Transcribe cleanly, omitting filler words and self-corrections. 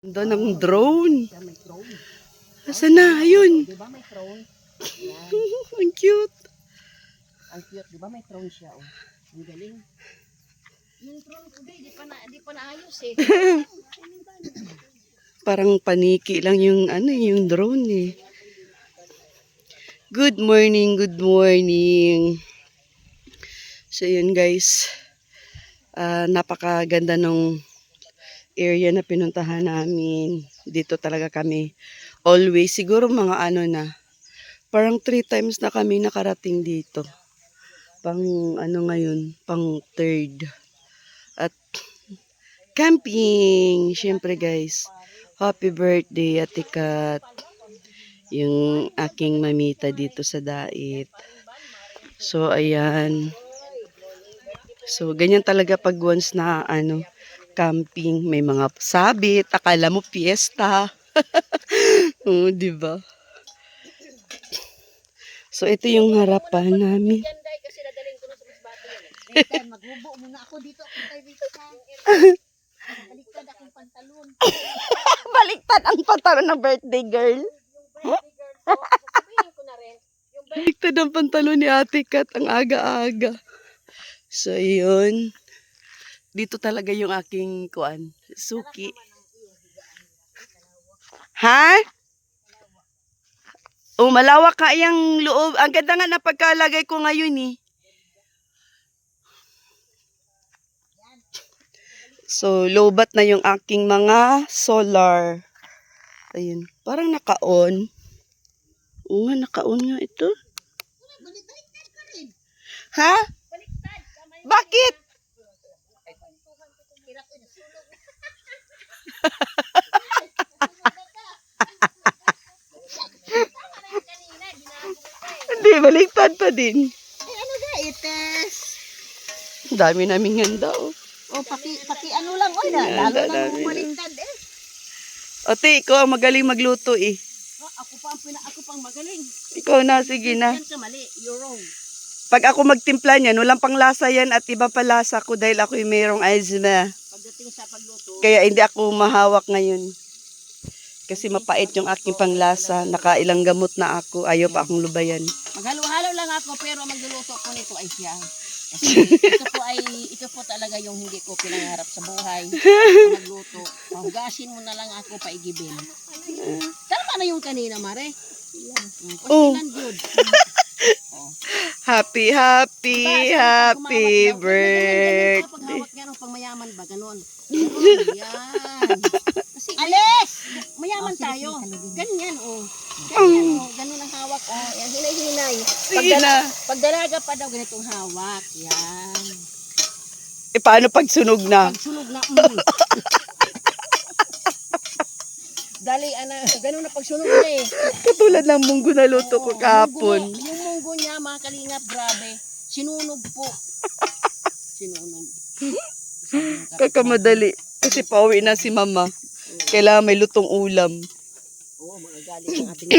Ganda ng drone. May drone. Asan na? Ayun. Di ba may drone? Ang cute. Ang cute, di ba may drone siya? Oh. Ang galing. Yung drone ko di pa naayos eh. Parang paniki lang yung yung drone eh. Good morning, good morning. So yun guys. Napakaganda ng area na pinuntahan namin. Dito talaga kami. Always, siguro mga parang 3 times na kami nakarating dito. Pang ngayon, pang 3rd. At camping. Siyempre guys, happy birthday Ate Kat. Yung aking mamita dito sa Dait. So ayan. So ganyan talaga pag once na camping, may mga sabit, akala mo fiesta. Oo, di ba? So ito yung harapan namin. Maghubo muna ako dito. Baliktad akong pantalon. Baliktad ang pantalon ng birthday girl. Baliktad ang pantalon ni Ate Kat ang aga-aga. So yun. Dito talaga yung aking suki. Ha? Oh, malawak ka yung loob. Ang ganda nga na pagkalagay ko ngayon eh. So, lobat na yung aking mga solar. Ayun. Parang naka-on. Oo nga, naka-on nga ito. Ha? Bakit? Hindi, baliktad pa din. Ay, ano ga ites? Dami naming handa oh. O, paki lang. Oy, lalo na bumaliktad eh. Ote, ikaw ang magaling magluto eh. Oh, ako pang magaling. Ikaw na, sige na. Yan ka mali, you're wrong. Pag ako magtimpla niyan, walang panglasa yan at iba pa lasa ko dahil ako'y mayroong asthma. Pagdating sa pagluto, Kaya hindi ako mahawak ngayon. Kasi mapait yung aking panglasa. Nakailang gamot na ako. Ayaw pa akong lubayan. maghalo-halo lang ako pero magluluto ko nito ay siya. Kasi ito po talaga yung hindi ko pinangarap sa buhay. Magluto. Mahugasin mo na lang ako paigibin. Tama na yung kanina, Mare. Oh. Good. Happy birthday. Paghawak nga pang mayaman ba? Ganon. Yan. Kasi, Alis! Mayaman tayo. Ganyan, oh. Ganyan, oh. Ganon ang hawak, oh. Yan, hinay-hinay. Sige na. Pag dalaga pa daw, ganitong hawak. Yan. E paano pag sunog na? Pag sunog na, Dali, ganun na pag sunog na eh. Katulad ng munggo na luto ko kahapon. Yung munggo niya, mga kalingap, grabe. Sinunog po. Sinunog. Kakamadali. Kasi pauwi na si mama. Kailangan may lutong ulam. Oo, mga galit ang ating